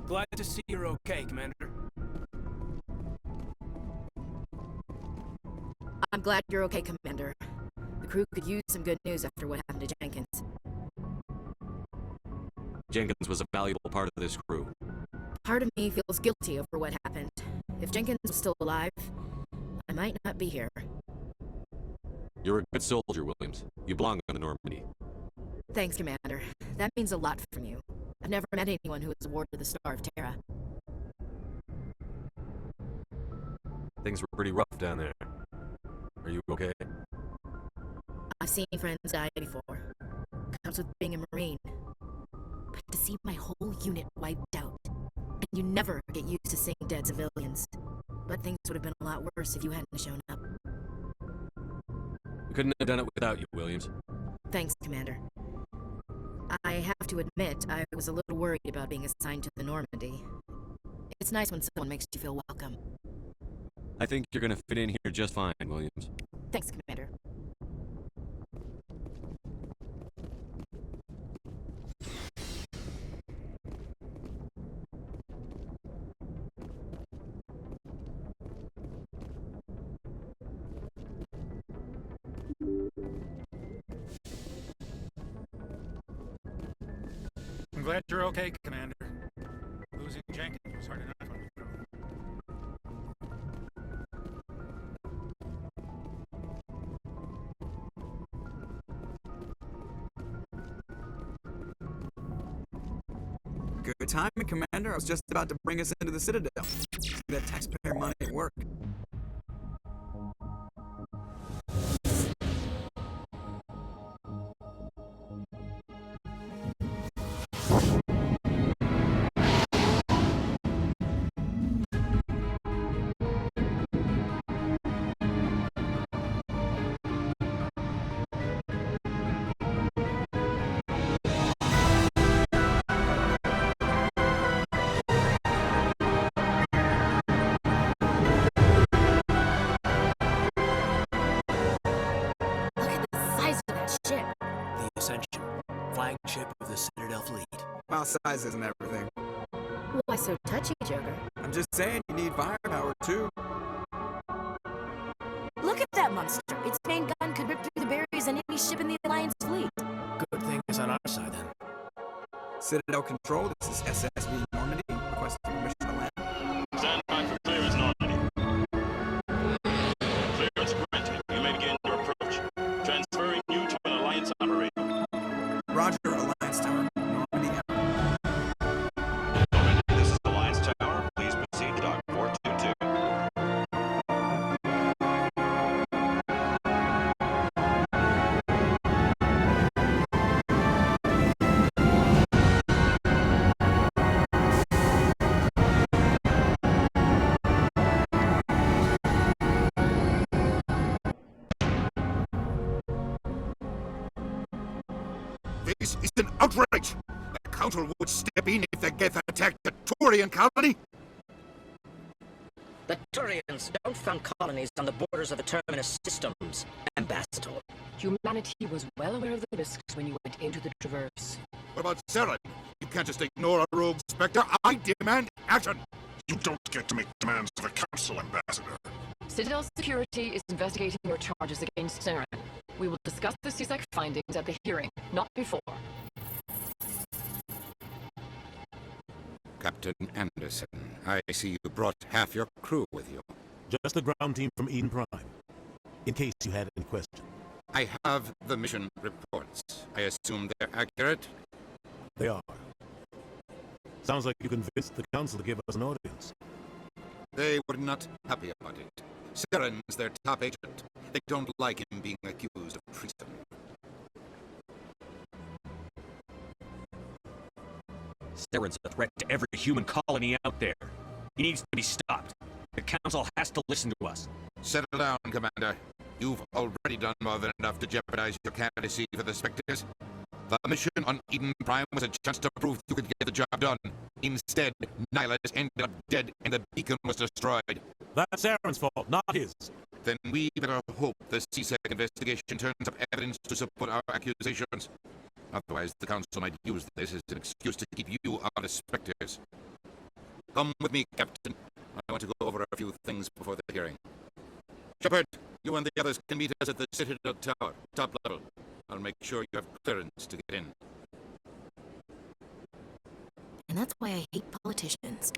Glad to see you're okay, Commander. I'm glad you're okay, Commander. The crew could use some good news after what happened to Jenkins. Jenkins was a valuable part of this crew. Part of me feels guilty over what happened. If Jenkins was still alive, I might not be here. You're a good soldier, Williams. You belong on the Normandy. Thanks, Commander. That means a lot from you. I've never met anyone who was awarded the Star of Terra. Things were pretty rough down there. Are you okay? I've seen friends die before. Comes with being a Marine. But to see my whole unit wiped out, and you never get used to seeing dead civilians. But things would have been a lot worse if you hadn't shown up. We couldn't have done it without you, Williams. Thanks, Commander. I have to admit, I was a little worried about being assigned to the Normandy. It's nice when someone makes you feel welcome. I think you're gonna fit in here just fine, Williams. Thanks, Commander. I'm glad you're okay, Commander. Losing Jenkins was hard enough on you. Good timing, Commander. I was just about to bring us into the Citadel. See that taxpayer money at work. Flagship of the Citadel fleet. Well, size isn't everything. Why so touchy, Joker? I'm just saying you need firepower, too. Look at that monster! Its main gun could rip through the barriers in any ship in the Alliance fleet. Good thing it's on our side, then. Citadel Control, this is SSV Normandy, requesting permission to land. Stand by for clearance, Normandy. Clearance granted. You may begin your approach. Transferring you to an Alliance operator. Roger, Alliance Tower. Normandy out. Normandy, this is Alliance Tower. Please proceed to Dock 422. This is an outrage! The Council would step in if the Geth attacked the Turian colony! The Turians don't found colonies on the borders of the Terminus systems, Ambassador. Humanity was well aware of the risks when you went into the Traverse. What about Saren? You can't just ignore a rogue Spectre. I demand action! You don't get to make demands to the Council, Ambassador. Citadel Security is investigating your charges against Saren. We will discuss the CSEC findings at the hearing, not before. Captain Anderson, I see you brought half your crew with you. Just the ground team from Eden Prime, in case you had any question. I have the mission reports. I assume they're accurate? They are. Sounds like you convinced the Council to give us an audience. They were not happy about it. Saren's their top agent. They don't like him being accused of treason. Saren's a threat to every human colony out there. He needs to be stopped. The Council has to listen to us. Settle down, Commander. You've already done more than enough to jeopardize your candidacy for the Spectres. The mission on Eden Prime was a chance to prove you could get the job done. Instead, Nihilus ended up dead and the beacon was destroyed. That's Saren's fault, not his. Then we better hope the CSEC investigation turns up evidence to support our accusations. Otherwise, the Council might use this as an excuse to keep you out of Spectres. Come with me, Captain. I want to go over a few things before the hearing. Shepard, you and the others can meet us at the Citadel Tower, top level. I'll make sure you have clearance to get in. And that's why I hate politicians.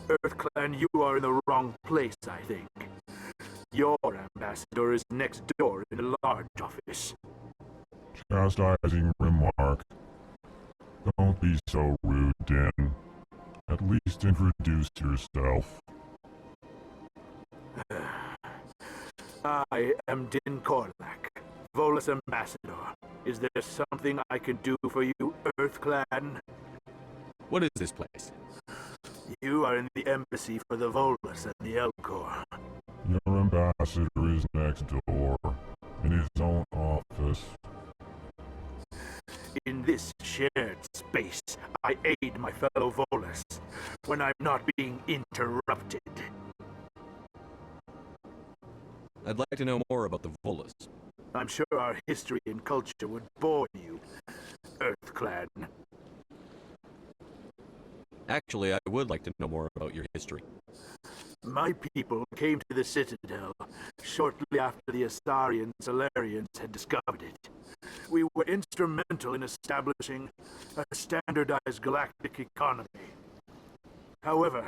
EarthClan, you are in the wrong place, I think. Your ambassador is next door in the large office. Chastising remark. Don't be so rude, Din. At least introduce yourself. I am Din Korlak, Volus ambassador. Is there something I can do for you, EarthClan? What is this place? You are in the embassy for the Volus and the Elcor. Your ambassador is next door, in his own office. In this shared space, I aid my fellow Volus when I'm not being interrupted. I'd like to know more about the Volus. I'm sure our history and culture would bore you, EarthClan. Actually, I would like to know more about your history. My people came to the Citadel shortly after the Asari and Salarians had discovered it. We were instrumental in establishing a standardized galactic economy. However,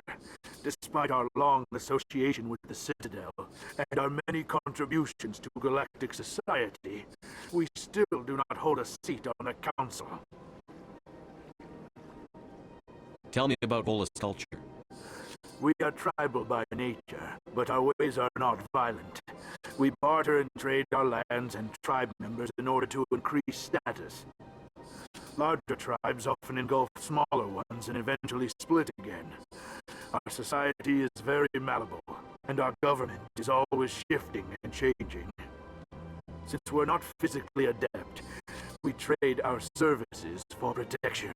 despite our long association with the Citadel and our many contributions to galactic society, we still do not hold a seat on the Council. Tell me about Volus culture. We are tribal by nature, but our ways are not violent. We barter and trade our lands and tribe members in order to increase status. Larger tribes often engulf smaller ones and eventually split again. Our society is very malleable, and our government is always shifting and changing. Since we're not physically adept, we trade our services for protection.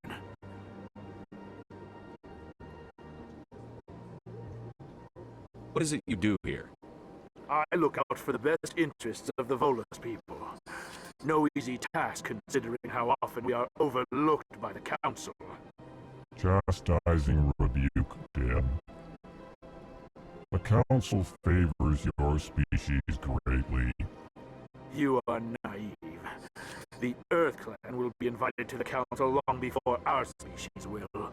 What is it you do here? I look out for the best interests of the Volus people. No easy task considering how often we are overlooked by the Council. Chastising rebuke, Din. The Council favors your species greatly. You are naive. The EarthClan will be invited to the Council long before our species will.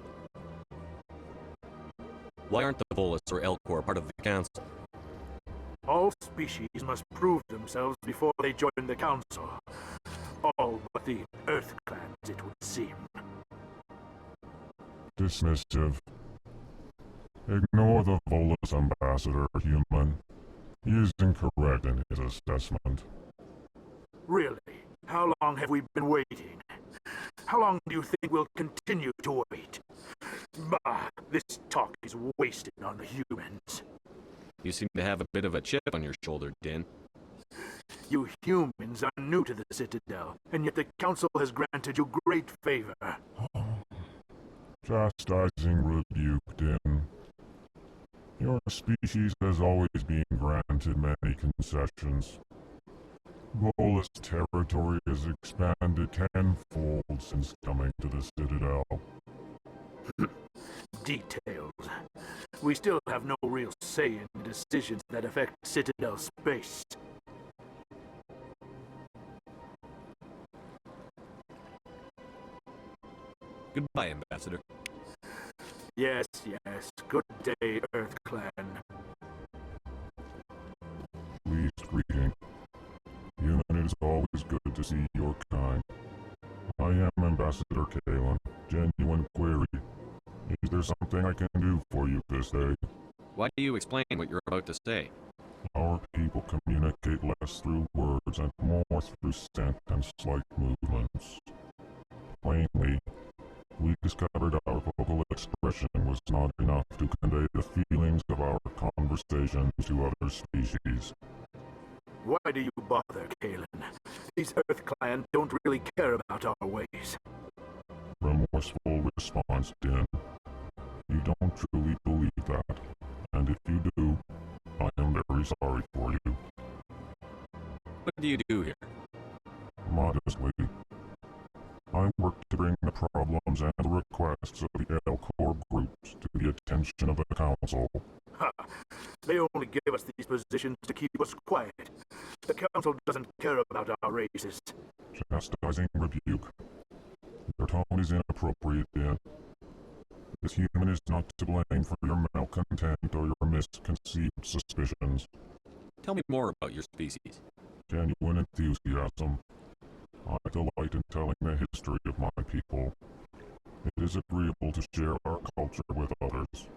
Why aren't the Volus or Elcor part of the Council? All species must prove themselves before they join the Council. All but the EarthClans, it would seem. Dismissive. Ignore the Volus ambassador, human. He is incorrect in his assessment. Really? How long have we been waiting? How long do you think we'll continue to wait? Bah, this talk is wasted on the humans. You seem to have a bit of a chip on your shoulder, Din. You humans are new to the Citadel, and yet the Council has granted you great favor. Chastising rebuke, Din. Your species has always been granted many concessions. Volus territory has expanded tenfold since coming to the Citadel. Details. We still have no real say in the decisions that affect Citadel space. Goodbye, Ambassador. Yes, yes. Good day, EarthClan. Pleased greeting. Human, it is always good to see your kind. I am Ambassador Kalen. Genuine query. Is there something I can do for you this day? Why do you explain what you're about to say? Our people communicate less through words and more through scent and slight movements. Plainly, we discovered our vocal expression was not enough to convey the feelings of our conversations to other species. Why do you bother, Kalen? These Earth Clan don't really care about our ways. Remorseful response, Din. You don't truly believe that, and if you do, I am very sorry for you. What do you do here? Modestly, I work to bring the problems and the requests of the Elcor groups to the attention of the Council. Ha! They only give us these positions to keep us quiet. The Council doesn't care about our races. Chastising rebuke. Your tone is inappropriate, Din. This human is not to blame for your malcontent or your misconceived suspicions. Tell me more about your species. Genuine enthusiasm. I delight in telling the history of my people. It is agreeable to share our culture with others.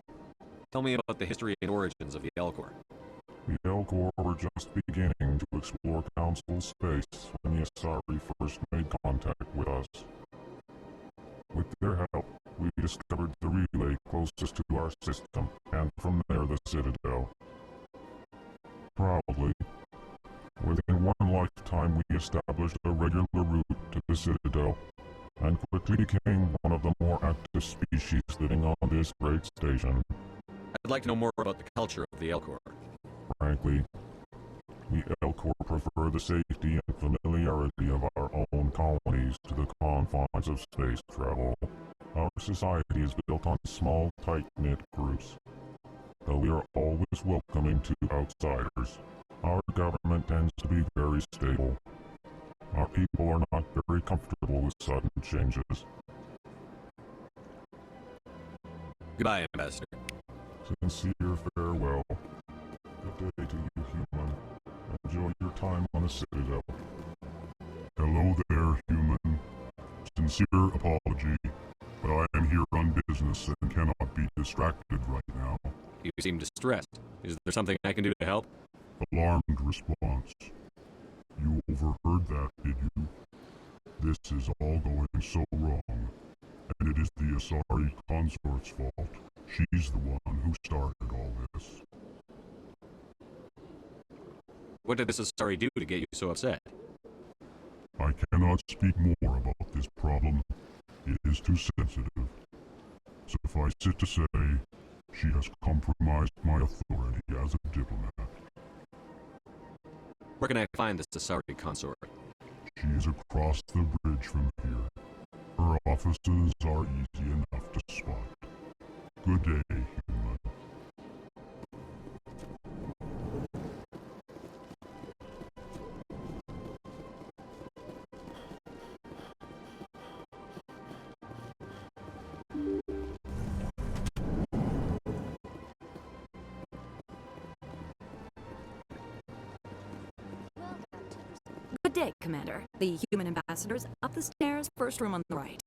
Tell me about the history and origins of the Elcor. The Elcor were just beginning to explore Council space when the Asari first made contact with us. With their help, we discovered the relay closest to our system, and from there the Citadel. Probably, within one lifetime we established a regular route to the Citadel, and quickly became one of the more active species living on this great station. I'd like to know more about the culture of the Elcor. Frankly, we Elcor prefer the safety and familiarity of our own colonies to the confines of space travel. Our society is built on small, tight-knit groups. Though we are always welcoming to outsiders, our government tends to be very stable. Our people are not very comfortable with sudden changes. Goodbye, Ambassador. Sincere farewell. Good day to you, human. Enjoy your time on the Citadel. Hello there, human. Sincere apology, but I am here on business and cannot be distracted right now. You seem distressed. Is there something I can do to help? Alarmed response. You overheard that, did you? This is all going so wrong, and it is the Asari consort's fault. She's the one who started all this. What did this Asari do to get you so upset? I cannot speak more about this problem. It is too sensitive. Suffice it to say, she has compromised my authority as a diplomat. Where can I find this Asari consort? She is across the bridge from here. Her offices are easy enough to spot. Good day, human. Good day, Commander. The human ambassador's up the stairs, first room on the right.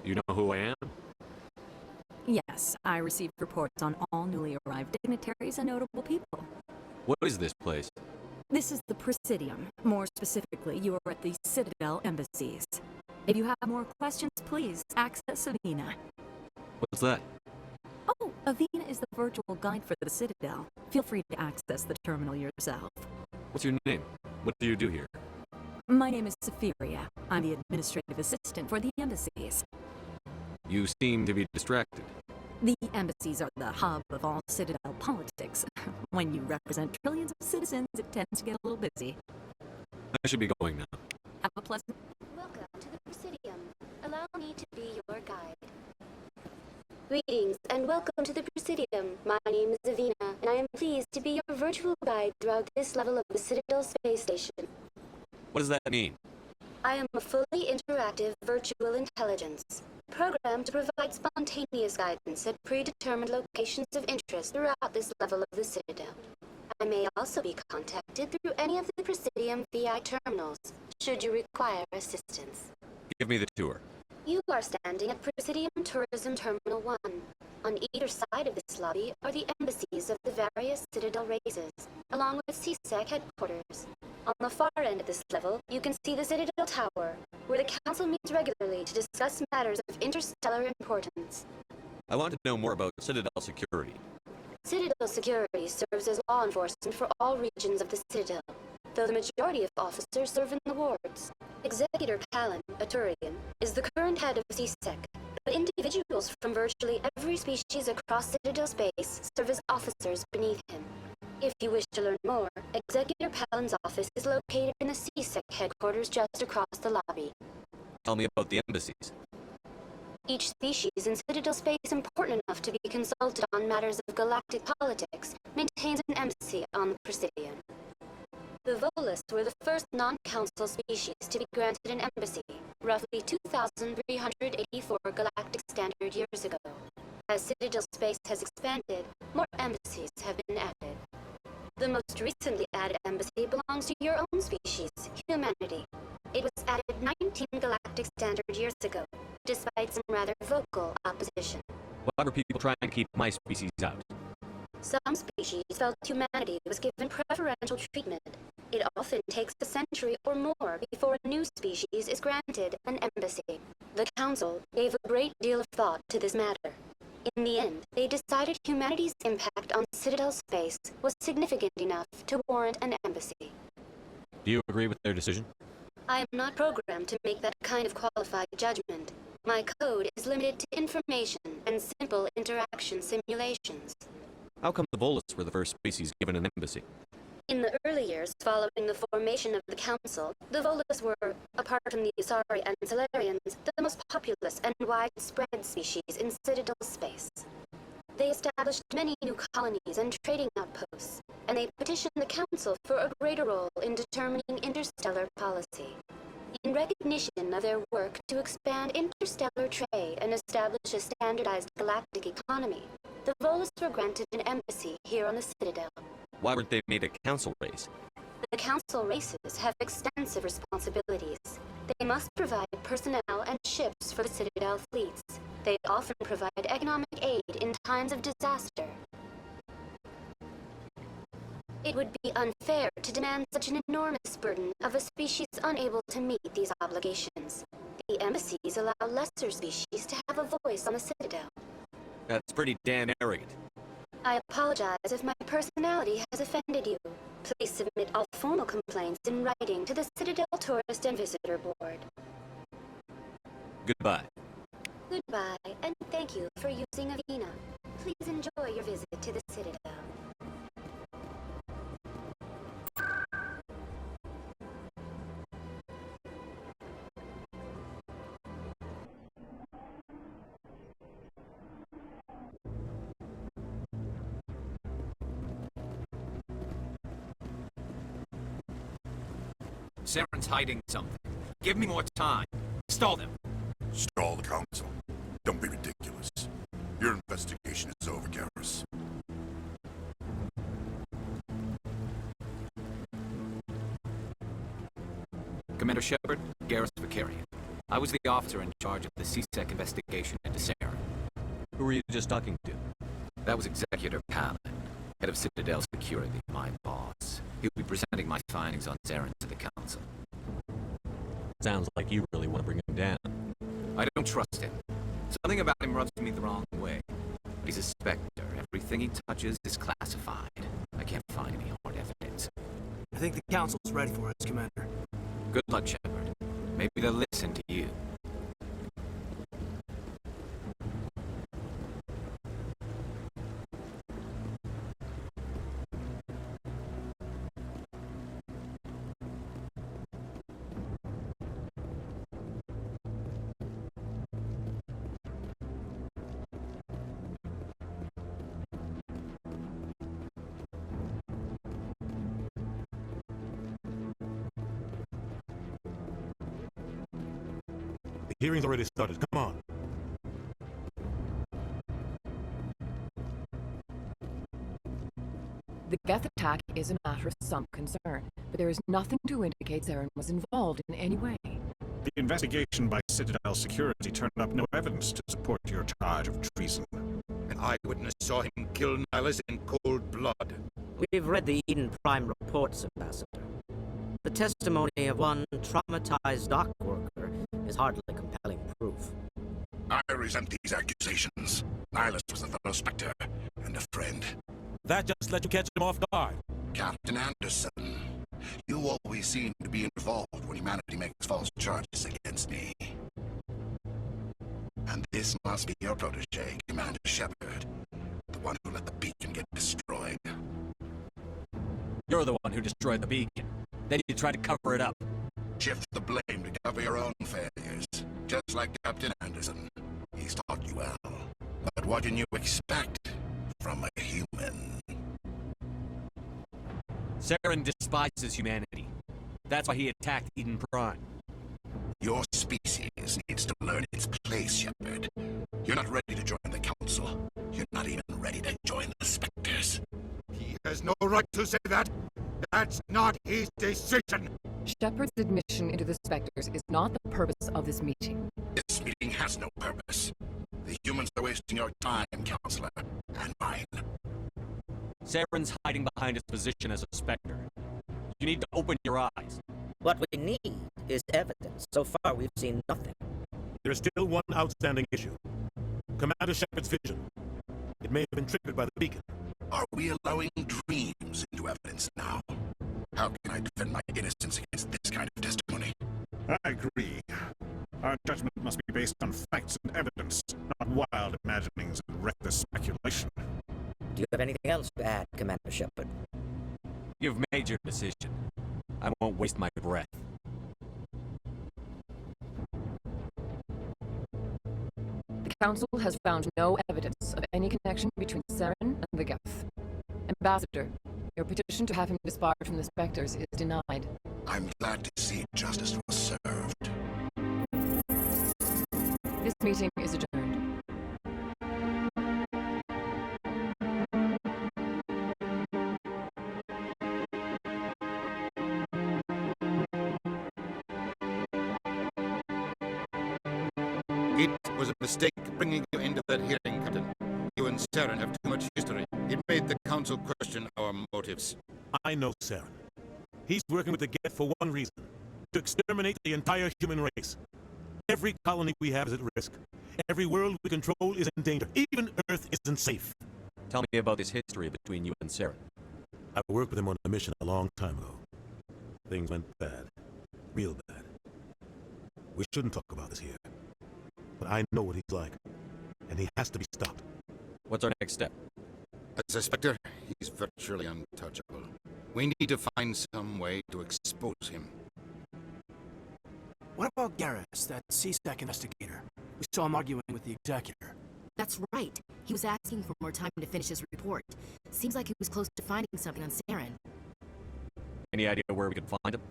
You know who I am? Yes, I received reports on all newly arrived dignitaries and notable people. What is this place? This is the Presidium. More specifically, you are at the Citadel embassies. If you have more questions, please access Avina. What's that? Oh, Avina is the virtual guide for the Citadel. Feel free to access the terminal yourself. What's your name? What do you do here? My name is Safiria. I'm the administrative assistant for the embassies. You seem to be distracted. The embassies are the hub of all Citadel politics. When you represent trillions of citizens, it tends to get a little busy. I should be going now. Have a pleasant... Welcome to the Presidium. Allow me to be your guide. Greetings and welcome to the Presidium. My name is Avina, and I am pleased to be your virtual guide throughout this level of the Citadel space station. What does that mean? I am a fully interactive virtual intelligence, programmed to provide spontaneous guidance at predetermined locations of interest throughout this level of the Citadel. I may also be contacted through any of the Presidium VI terminals, should you require assistance. Give me the tour. You are standing at Presidium Tourism Terminal 1. On either side of this lobby are the embassies of the various Citadel races, along with CSEC headquarters. On the far end of this level, you can see the Citadel Tower, where the Council meets regularly to discuss matters of interstellar importance. I want to know more about Citadel security. Citadel security serves as law enforcement for all regions of the Citadel, though the majority of officers serve in the wards. Executor Palin, a Turian, is the current head of CSEC, but individuals from virtually every species across Citadel space serve as officers beneath him. If you wish to learn more, Executor Palin's office is located in the CSEC headquarters just across the lobby. Tell me about the embassies. Each species in Citadel space important enough to be consulted on matters of galactic politics maintains an embassy on the Presidium. The Volus were the first non-council species to be granted an embassy, roughly 2,384 galactic standard years ago. As Citadel space has expanded, more embassies have been added. The most recently added embassy belongs to your own species, humanity. It was added 19 galactic standard years ago, despite some rather vocal opposition. Why were people trying to keep my species out? Some species felt humanity was given preferential treatment. It often takes a century or more before a new species is granted an embassy. The Council gave a great deal of thought to this matter. In the end, they decided humanity's impact on Citadel space was significant enough to warrant an embassy. Do you agree with their decision? I am not programmed to make that kind of qualified judgment. My code is limited to information and simple interaction simulations. How come the Volus were the first species given an embassy? In the early years following the formation of the Council, the Volus were, apart from the Asari and Solarians, the most populous and widespread species in Citadel space. They established many new colonies and trading outposts, and they petitioned the Council for a greater role in determining interstellar policy. In recognition of their work to expand interstellar trade and establish a standardized galactic economy, the Volus were granted an embassy here on the Citadel. Why weren't they made a council race? The Council races have extensive responsibilities. They must provide personnel and ships for the Citadel fleets. They often provide economic aid in times of disaster. It would be unfair to demand such an enormous burden of a species unable to meet these obligations. The embassies allow lesser species to have a voice on the Citadel. That's pretty damn arrogant. I apologize if my personality has offended you. Please submit all formal complaints in writing to the Citadel Tourist and Visitor Board. Goodbye. Goodbye, and thank you for using Avina. Please enjoy your visit to the Citadel. Saren's hiding something. Give me more time. Stall them. Stall the Council. Don't be ridiculous. Your investigation is over, Garrus. Commander Shepard, Garrus Vicarian. I was the officer in charge of the CSEC investigation into Saren. Who were you just talking to? That was Executor Palin, head of Citadel Security, my boss. He'll be presenting my findings on Saren to the Council. Sounds like you really want to bring him down. I don't trust him. Something about him rubs me the wrong way. But he's a Spectre. Everything he touches is classified. I can't find any hard evidence. I think the Council's ready for us, Commander. Good luck, Shepard. Maybe they'll listen to you. The hearing's already started. Come on. The Geth attack is a matter of some concern, but there is nothing to indicate Saren was involved in any way. The investigation by Citadel Security turned up no evidence to support your charge of treason. An eyewitness saw him kill Nihilus in cold blood. We've read the Eden Prime reports, Ambassador. The testimony of one traumatized dock worker is hardly compelling proof. I resent these accusations. Nihilus was a fellow Spectre and a friend. That just let you catch him off guard. Captain Anderson, you always seem to be involved when humanity makes false charges against me. And this must be your protege, Commander Shepard, the one who let the beacon get destroyed. You're the one who destroyed the beacon. Then you tried to cover it up. Shift the blame to cover your own failures, just like Captain Anderson. He's taught you well. But what can you expect from a human? Saren despises humanity. That's why he attacked Eden Prime. Your species needs to learn its place, Shepard. You're not ready to join the Council. You're not even ready to join the Spectres. He has no right to say that. That's not his decision. Shepard's admission into the Spectres is not the purpose of this meeting. This meeting has no purpose. The humans are wasting your time, Counselor, and mine. Saren's hiding behind his position as a Spectre. You need to open your eyes. What we need is evidence. So far, we've seen nothing. There's still one outstanding issue. Commander Shepard's vision. It may have been triggered by the beacon. Are we allowing dreams into evidence now? How can I defend my innocence against this kind of testimony? I agree. Our judgment must be based on facts and evidence, not wild imaginings and reckless speculation. Do you have anything else to add, Commander Shepard? You've made your decision. I won't waste my breath. The Council has found no evidence of any connection between Saren and the Geth. Ambassador, your petition to have him disbarred from the Spectres is denied. I'm glad to see justice was served. This meeting is adjourned. It was a mistake bringing you into that hearing, Captain. You and Saren have too much history. It made the Council question our motives. I know Saren. He's working with the Geth for one reason. To exterminate the entire human race. Every colony we have is at risk. Every world we control is in danger. Even Earth isn't safe. Tell me about this history between you and Saren. I worked with him on a mission a long time ago. Things went bad. Real bad. We shouldn't talk about this here. But I know what he's like. And he has to be stopped. What's our next step? As a Spectre, he's virtually untouchable. We need to find some way to expose him. What about Garrus, that CSEC investigator? We saw him arguing with the Executor. That's right. He was asking for more time to finish his report. Seems like he was close to finding something on Saren. Any idea where we can find him?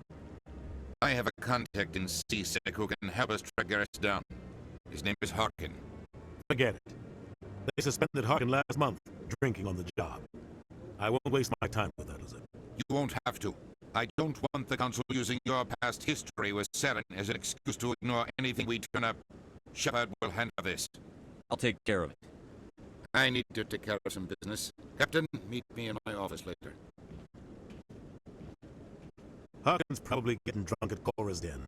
I have a contact in CSEC who can help us track Garrus down. His name is Harkin. Forget it. They suspended Harkin last month, drinking on the job. I won't waste my time with that, is it? You won't have to. I don't want the Council using your past history with Saren as an excuse to ignore anything we turn up. Shepard will handle this. I'll take care of it. I need to take care of some business. Captain, meet me in my office later. Harkin's probably getting drunk at Cora's Den.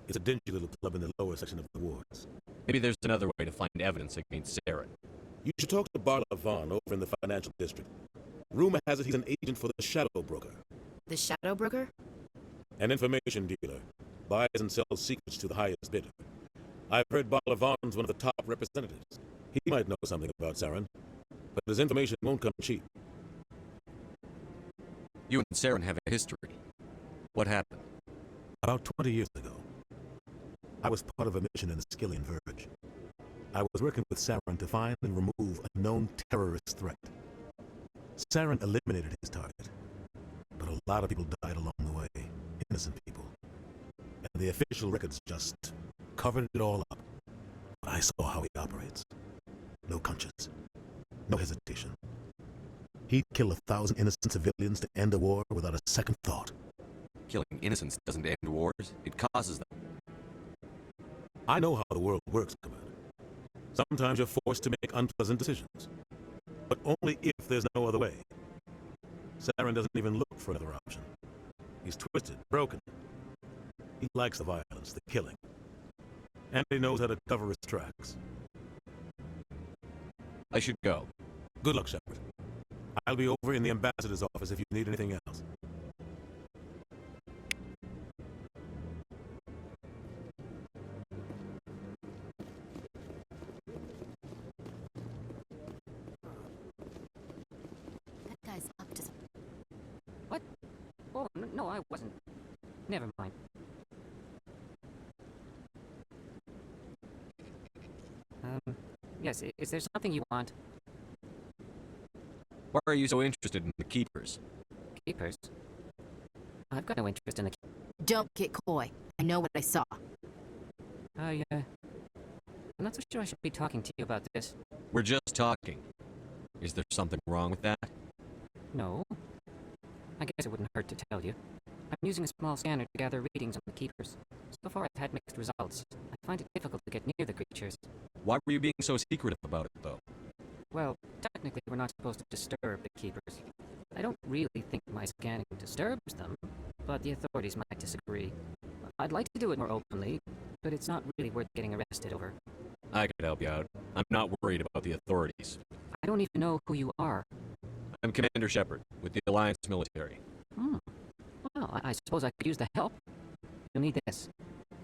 It's a dingy little club in the lower section of the wards. Maybe there's another way to find evidence against Saren. You should talk to Barla Vaughn over in the financial district. Rumor has it he's an agent for the Shadow Broker. The Shadow Broker? An information dealer. Buys and sells secrets to the highest bidder. I've heard Barla Vaughn's one of the top representatives. He might know something about Saren, but his information won't come cheap. You and Saren have a history. What happened? About 20 years ago, I was part of a mission in the Skillian Verge. I was working with Saren to find and remove a known terrorist threat. Saren eliminated his target, but a lot of people died along the way, innocent people. And the official records just covered it all up. But I saw how he operates. No conscience, no hesitation. He'd kill 1,000 innocent civilians to end a war without a second thought. Killing innocents doesn't end wars, it causes them. I know how the world works, Commander. Sometimes you're forced to make unpleasant decisions. But only if there's no other way. Saren doesn't even look for another option. He's twisted, broken. He likes the violence, the killing. and he knows how to cover his tracks. I should go. Good luck, Shepard. I'll be over in the ambassador's office if you need anything else. That guy's up to some... What? Oh, no, I wasn't. Never mind. Yes, is there something you want? Why are you so interested in the Keepers? Keepers? I've got no interest in the... Don't get coy. I know what I saw. I'm not so sure I should be talking to you about this. We're just talking. Is there something wrong with that? No. I guess it wouldn't hurt to tell you. I'm using a small scanner to gather readings on the Keepers. So far I've had mixed results. I find it difficult to get near the creatures. Why were you being so secretive about it, though? Well, technically we're not supposed to disturb the Keepers. I don't really think my scanning disturbs them, but the authorities might disagree. I'd like to do it more openly, but it's not really worth getting arrested over. I could help you out. I'm not worried about the authorities. I don't even know who you are. I'm Commander Shepard, with the Alliance military. Well, I suppose I could use the help. You'll need this.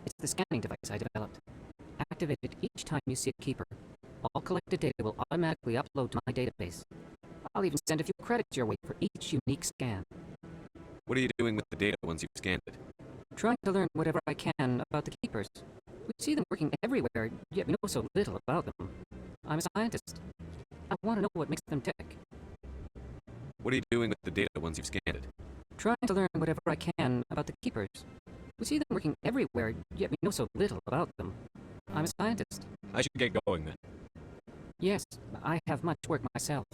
It's the scanning device I developed. Activate it each time you see a Keeper. All collected data will automatically upload to my database. I'll even send a few credits your way for each unique scan. What are you doing with the data once you've scanned it? Trying to learn whatever I can about the Keepers. We see them working everywhere, yet we know so little about them. I'm a scientist. I want to know what makes them tick. What are you doing with the data once you've scanned it? Trying to learn whatever I can about the Keepers. We see them working everywhere, yet we know so little about them. I'm a scientist. I should get going then. Yes, I have much work myself.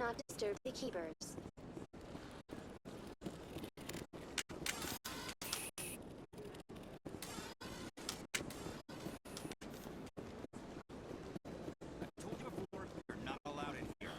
not disturb the keepers. You're not allowed in here.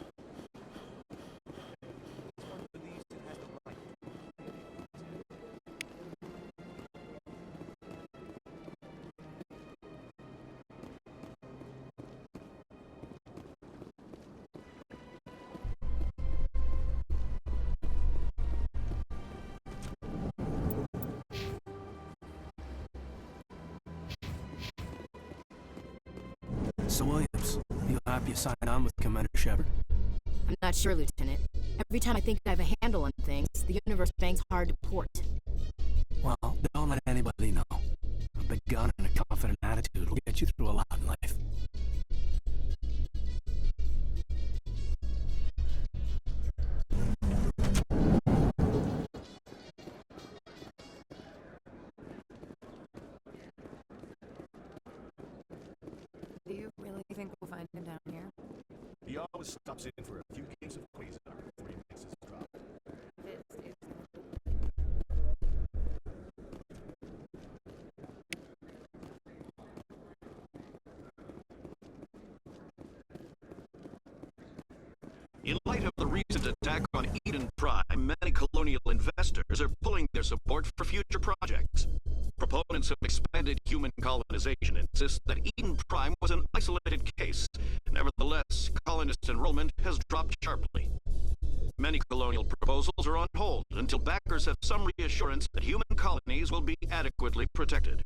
So, Williams, you happy you signed on with Commander Shepard? I'm not sure, Lieutenant. Every time I think I have a handle on things, the universe bangs hard to port. Well, don't let anybody know. A big gun and a confident attitude will get you through a lot in life. Do you really think we'll find him down here? He always stops in for a few games of Quasar before he makes his drop. This is... In light of the recent attack on Eden Prime, many colonial investors are pulling their support for future projects. Proponents of expanded human colonization insist that Eden Prime was an isolated case. Nevertheless, colonist enrollment has dropped sharply. Many colonial proposals are on hold until backers have some reassurance that human colonies will be adequately protected.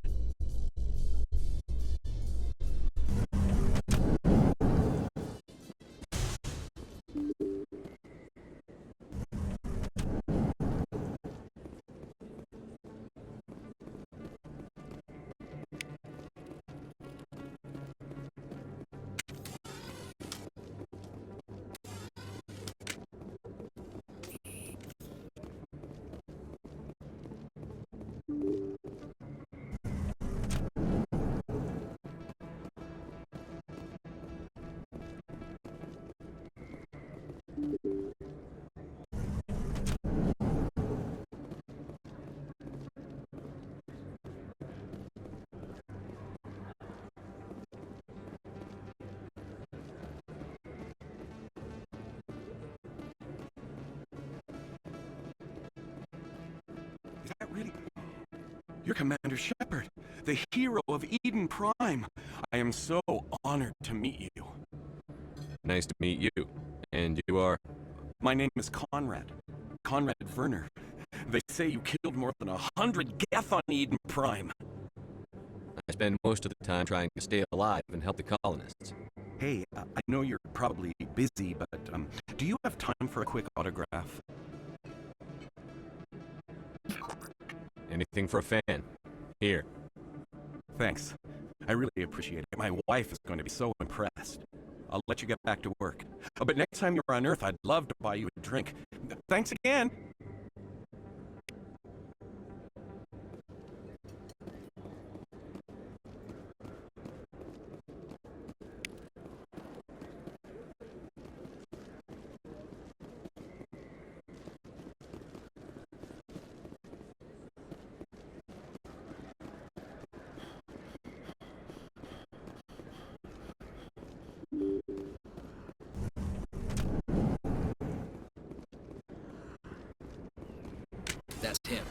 Is that really... You're Commander Shepard, the hero of Eden Prime. I am so honored to meet you. Nice to meet you. And you are? My name is Conrad. Conrad Werner. They say you killed more than 100 Geth on Eden Prime. I spend most of the time trying to stay alive and help the colonists. Hey, I know you're probably busy, but do you have time for a quick autograph? Anything for a fan. Here. Thanks. I really appreciate it. My wife is going to be so impressed. I'll let you get back to work. But next time you're on Earth, I'd love to buy you a drink. Thanks again! That's him.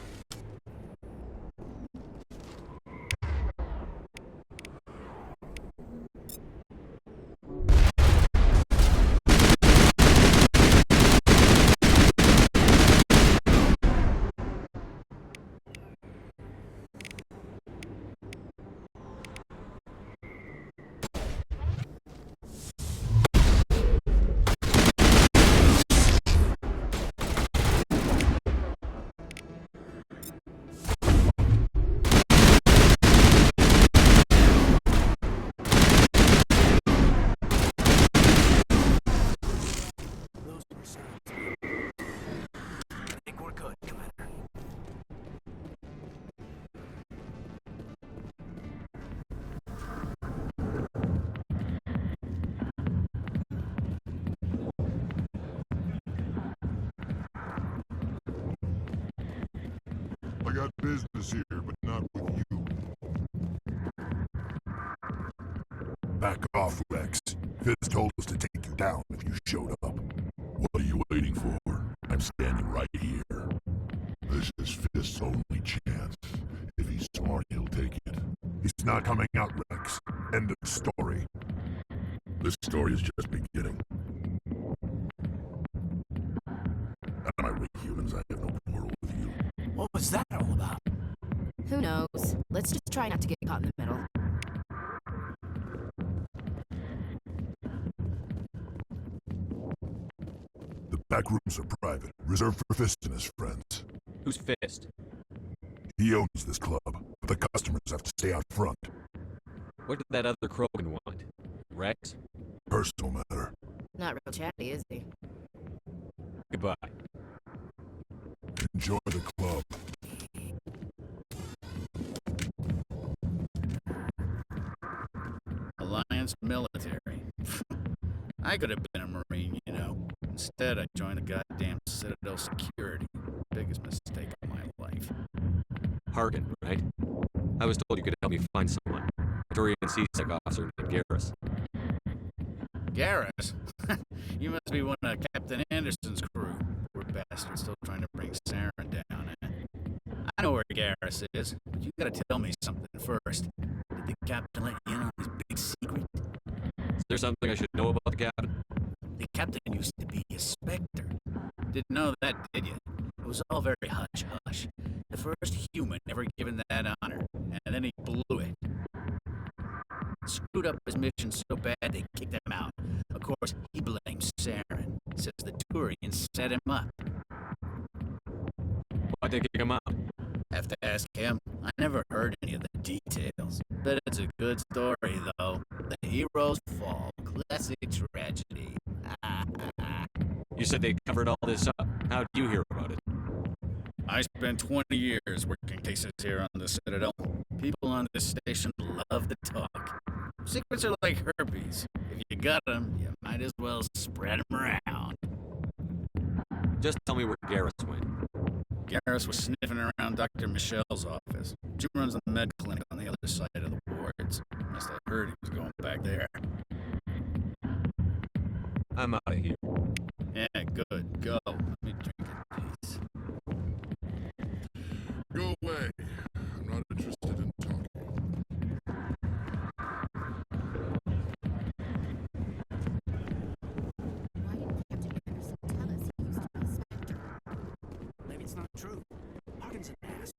I got business here, but not with you. Back off, Rex. Fizz told us to take you down if you showed up. What are you waiting for? I'm standing right here. This is Fizz's only chance. If he's smart, he'll take it. He's not coming out, Rex. End of story. This story is just beginning. Out of my way, humans, I have no quarrel with you. What was that all about? Who knows? Let's just try not to get caught in the middle. The back rooms are private, reserved for Fist and his friends. Who's Fist? He owns this club, but the customers have to stay out front. What did that other Krogan want? Rex? Personal matter. Not real chatty, is he? Goodbye. Enjoy the club. Alliance military. I could have been a Marine, you know. Instead, I joined the goddamn Citadel security. Biggest mistake of my life. Hargan, right? I was told you could help me find someone. Praetorian C-Sec officer named Garrus. Garrus? You must be one of Captain Anderson's crew. Poor bastard still trying to bring Saren down, eh? I know where Garrus is, but you gotta tell me something first. Did the captain let you in on his big secret? Is there something I should know about the captain? The captain used to be a Spectre. Didn't know that, did you? It was all very hush-hush. The first human ever given that honor, and then he blew it. Screwed up his mission so bad they kicked him out. Of course, he blames Saren. Says the Turians set him up. Why'd they kick him out? Have to ask him. I never heard any of the details. Bet it's a good story, though. The heroes fall. Classic tragedy. You said they covered all this up. How'd you hear about it? I spent 20 years working cases here on the Citadel. People on this station love to talk. Secrets are like herpes. If you got them, you might as well spread them around. Just tell me where Garrus went. Garrus was sniffing around Dr. Michelle's office. She runs the med clinic on the other side of the wards. Must have heard he was going back there. I'm out of here. Yeah, good. Go. Let me drink in peace. Go away. I'm not interested in talking. Why didn't Captain Anderson tell us he used to be a Spectre? Maybe it's not true. Hargan's an ass.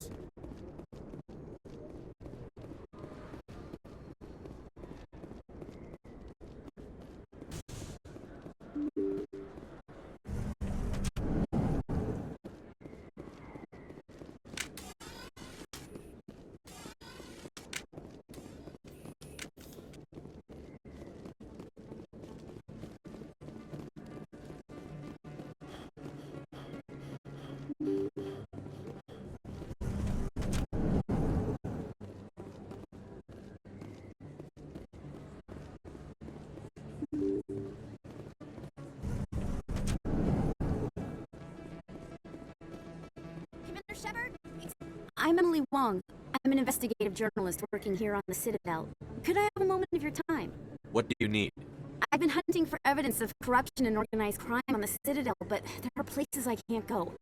I'm Emily Wong. I'm an investigative journalist working here on the Citadel. Could I have a moment of your time? What do you need? I've been hunting for evidence of corruption and organized crime on the Citadel, but there are places I can't go.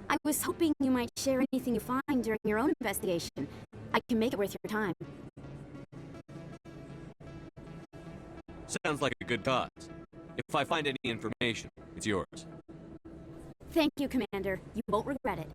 I was hoping you might share anything you find during your own investigation. I can make it worth your time. Sounds like a good cause. If I find any information, it's yours. Thank you, Commander. You won't regret it.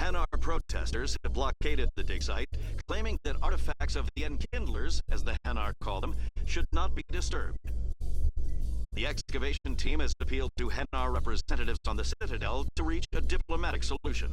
Hanar protesters have blockaded the dig site, claiming that artifacts of the Enkindlers, as the Hanar call them, should not be disturbed. The excavation team has appealed to Hanar representatives on the Citadel to reach a diplomatic solution.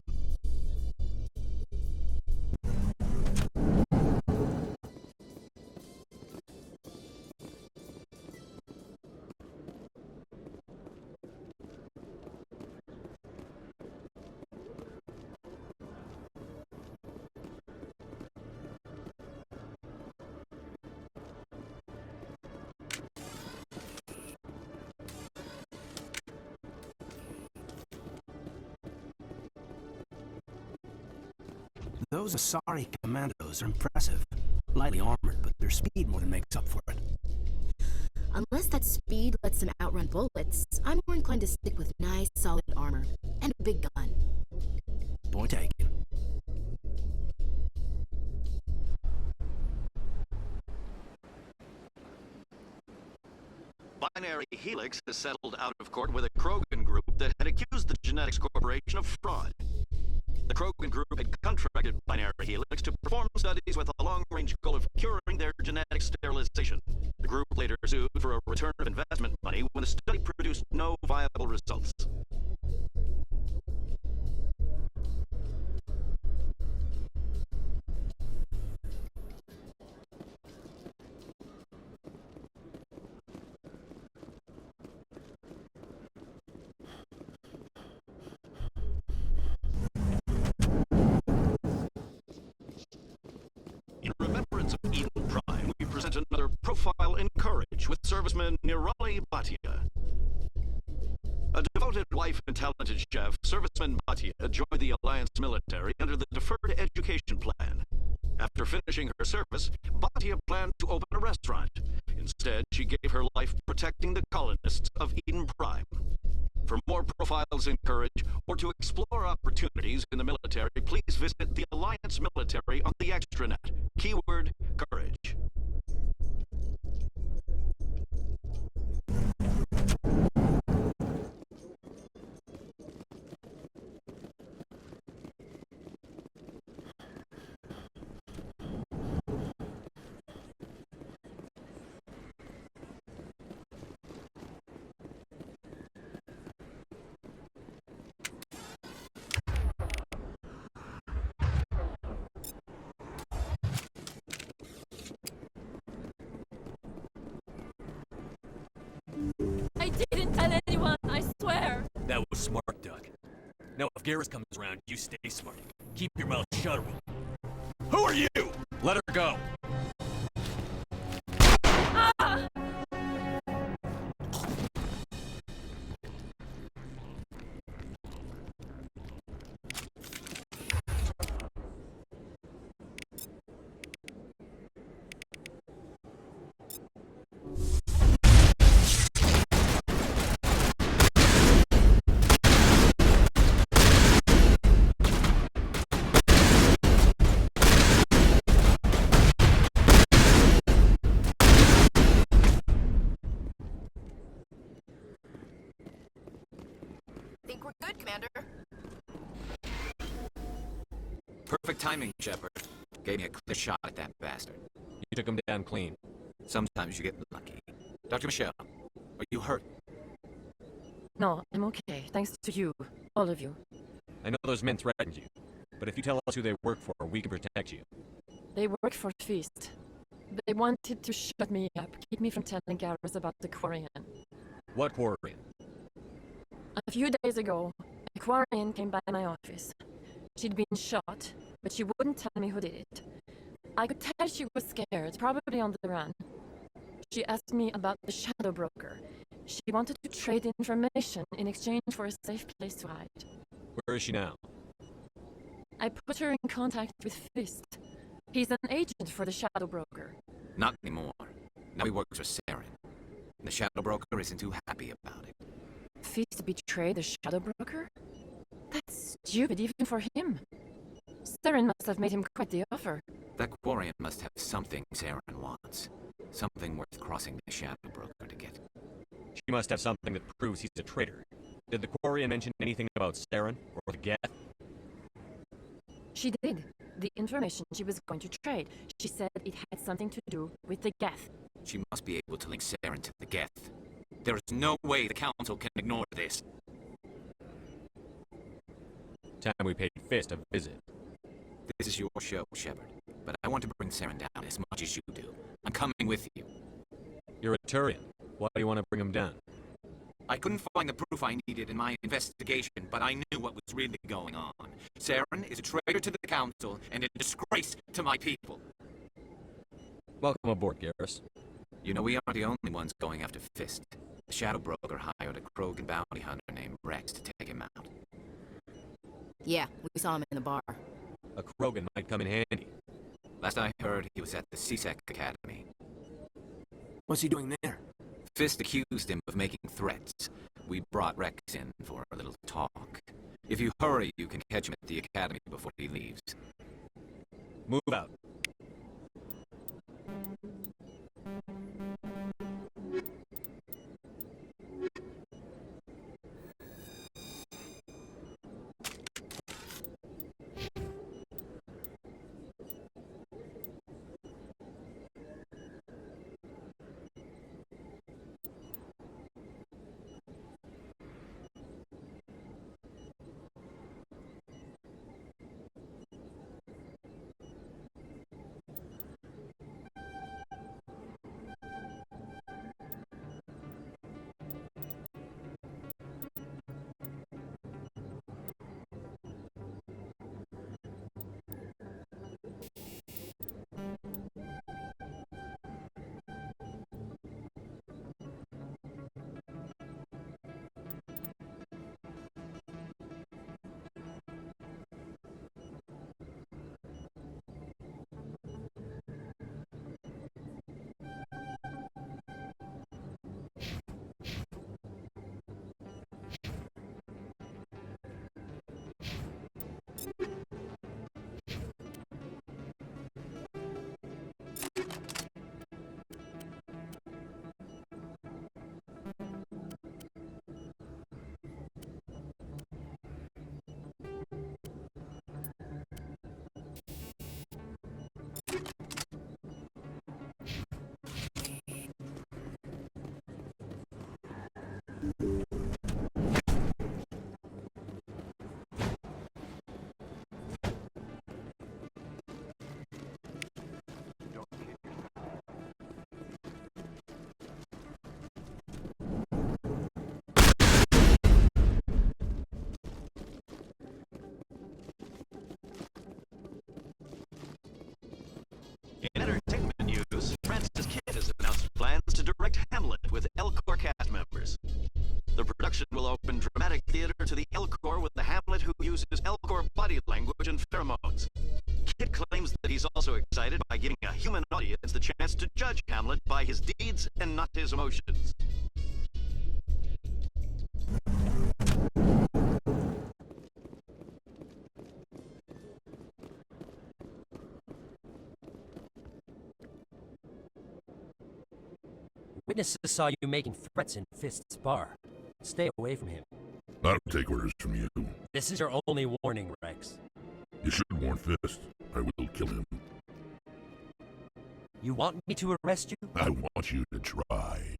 Those Asari commandos are impressive. Lightly armored, but their speed more than makes up for it. Unless that speed lets them outrun bullets, I'm more inclined to stick with nice, solid armor and a big gun. Point taken. Binary Helix has settled out of court with a Krogan group that had accused the Genetics Corporation of fraud. The Krogan group had contracted Binary Helix to perform studies with a long-range goal of curing their genetic sterilization. The group later sued for a return of investment money when the study produced no viable results. In remembrance of Eden Prime, we present another profile in courage with serviceman Nirali Bhatia. A devoted wife and talented chef, serviceman Bhatia joined the Alliance military under the Deferred Education Plan. After finishing her service, Bhatia planned to open a restaurant. Instead, she gave her life protecting the colonists of Eden Prime. For more profiles in courage, or to explore opportunities in the military, please visit the Alliance military on the extranet. Keyword, courage. I didn't tell anyone, I swear! That was smart, Doug. Now, if Garrus comes around, you stay smart. Keep your mouth shut. Who are you? Let her go. Ah! Think we're good, Commander. Perfect timing, Shepard. Gave me a clear shot at that bastard. You took him down clean. Sometimes you get lucky. Dr. Michelle, are you hurt? No, I'm okay, thanks to you. All of you. I know those men threatened you, but if you tell us who they work for, we can protect you. They work for Feast. They wanted to shut me up, keep me from telling Garrus about the Quarian. What Quarian? A few days ago, a Quarian came by my office. She'd been shot, but she wouldn't tell me who did it. I could tell she was scared, probably on the run. She asked me about the Shadow Broker. She wanted to trade information in exchange for a safe place to hide. Where is she now? I put her in contact with Fist. He's an agent for the Shadow Broker. Not anymore. Now he works for Saren. The Shadow Broker isn't too happy about it. Fist betrayed the Shadow Broker? That's stupid even for him. Saren must have made him quite the offer. That Quarian must have something Saren wants. Something worth crossing the Shadow Broker to get. She must have something that proves he's a traitor. Did the Quarian mention anything about Saren or the Geth? She did. The information she was going to trade. She said it had something to do with the Geth. She must be able to link Saren to the Geth. There is no way the Council can ignore this. Time we paid Fist a visit. This is your show, Shepard. But I want to bring Saren down as much as you do. I'm coming with you. You're a Turian. Why do you want to bring him down? I couldn't find the proof I needed in my investigation, but I knew what was really going on. Saren is a traitor to the Council and a disgrace to my people. Welcome aboard, Garrus. You know, we aren't the only ones going after Fist. The Shadow Broker hired a Krogan bounty hunter named Rex to take him out. Yeah, we saw him in the bar. A Krogan might come in handy. Last I heard, he was at the CSEC Academy. What's he doing there? Fist accused him of making threats. We brought Rex in for a little talk. If you hurry, you can catch him at the Academy before he leaves. Move out. In entertainment news, Francis Kidd has announced plans to direct Hamlet with Elcor cast members. The production will open dramatic theater to the Elcor with the Hamlet who uses Elcor body language and pheromones. Kidd claims that he's also excited by giving a human audience the chance to judge Hamlet by his deeds and not his emotions. Witnesses saw you making threats in Fist's bar. Stay away from him. I don't take orders from you. This is your only warning, Rex. You should warn Fist. I will kill him. You want me to arrest you? I want you to try.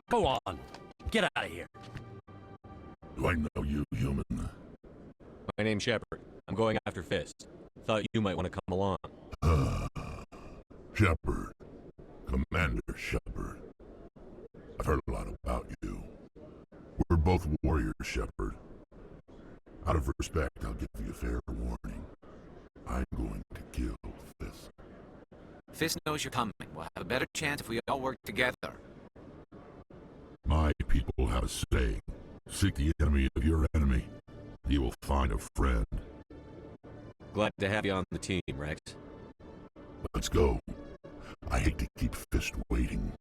Go on. Get out of here. Do I know you, human? My name's Shepard. I'm going after Fist. Thought you might want to come along. Shepard. Commander Shepard. I've heard a lot about you. We're both warriors, Shepard. Out of respect, I'll give you a fair warning. I'm going to kill Fist. Fist knows you're coming. We'll have a better chance if we all work together. My people have a saying. Seek the enemy of your enemy. You will find a friend. Glad to have you on the team, Rex. Let's go. I hate to keep Fist waiting.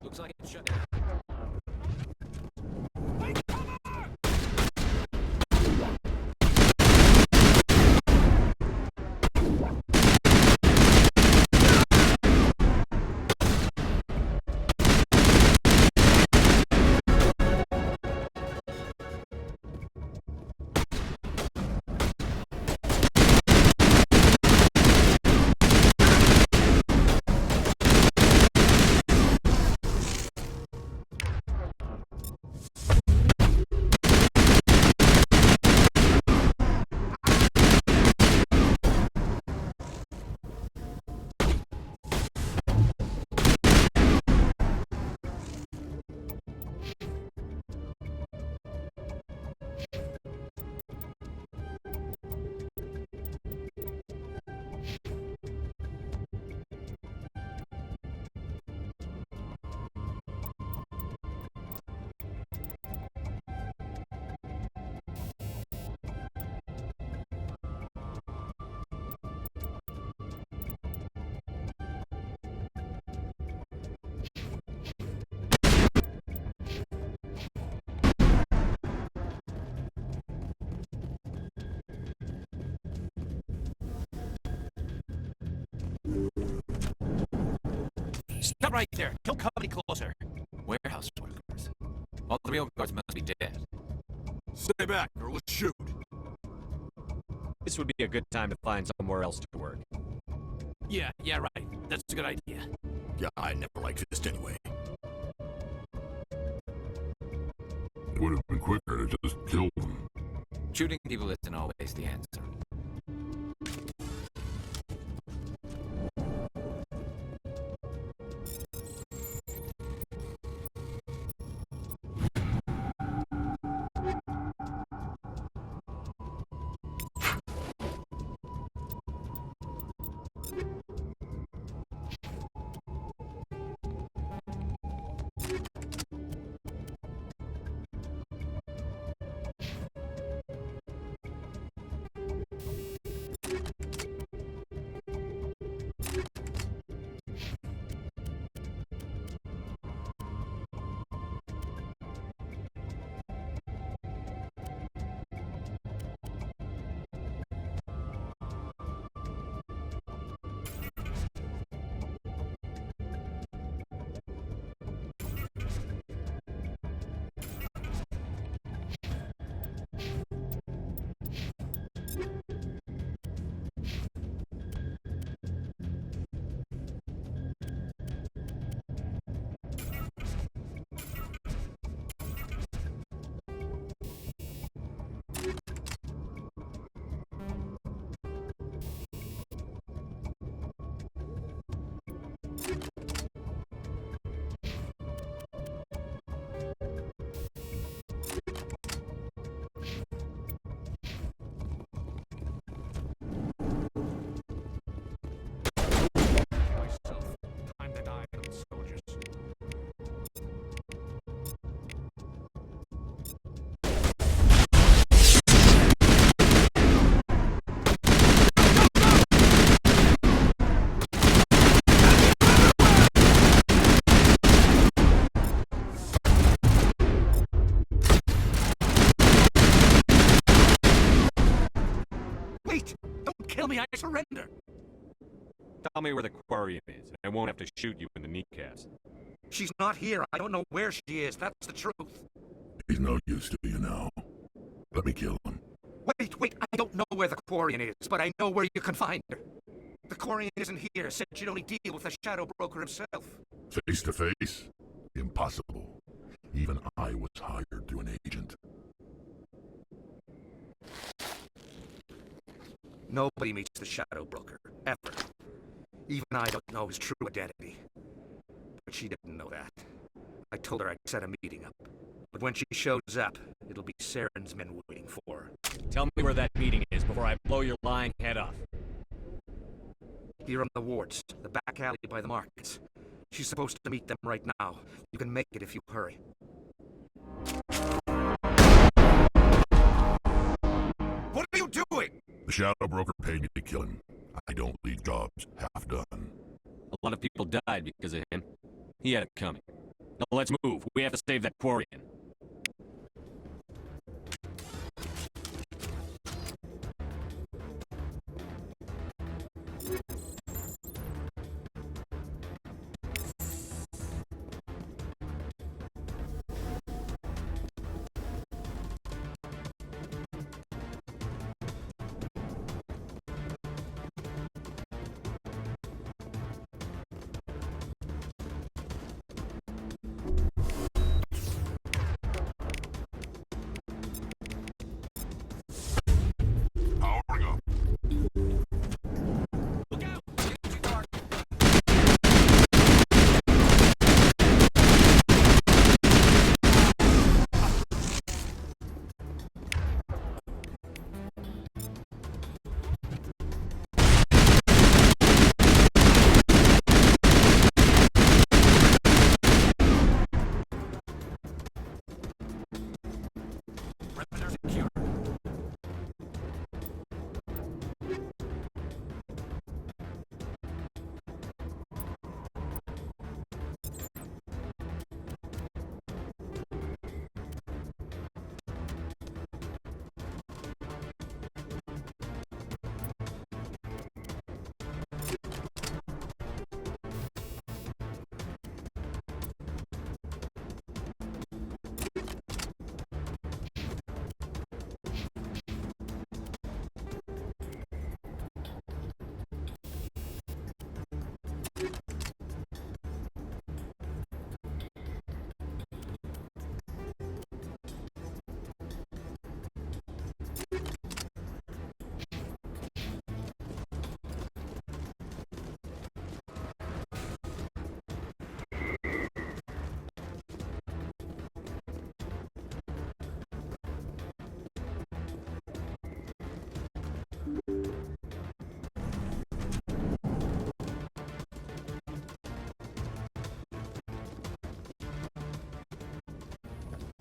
Looks like it's shut down. Stop right there. Don't come any closer. Warehouse workers. All the real guards must be dead. Stay back, or we'll shoot. This would be a good time to find somewhere else to work. Yeah, right. That's a good idea. Yeah, I never liked this anyway. It would have been quicker to just kill them. Shooting people isn't always the answer. me, I surrender. Tell me where the Quarian is, and I won't have to shoot you in the kneecaps. She's not here. I don't know where she is. That's the truth. He's no use to you now. Let me kill him. Wait. I don't know where the Quarian is, but I know where you can find her. The Quarian isn't here. Said she'd only deal with the Shadow Broker himself. Face to face? Impossible. Even I was hired through an agent. Nobody meets the Shadow Broker, ever. Even I don't know his true identity. But she didn't know that. I told her I'd set a meeting up. But when she shows up, it'll be Saren's men waiting for her. Tell me where that meeting is before I blow your lying head off. Here on the wards, the back alley by the markets. She's supposed to meet them right now. You can make it if you hurry. What are you doing? The Shadow Broker paid me to kill him. I don't leave jobs half done. A lot of people died because of him. He had it coming. Now let's move. We have to save that Quarian.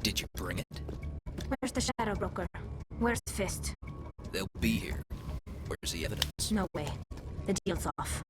Did you bring it? Where's the Shadow Broker? Where's Fist? They'll be here. Where's the evidence? No way. The deal's off.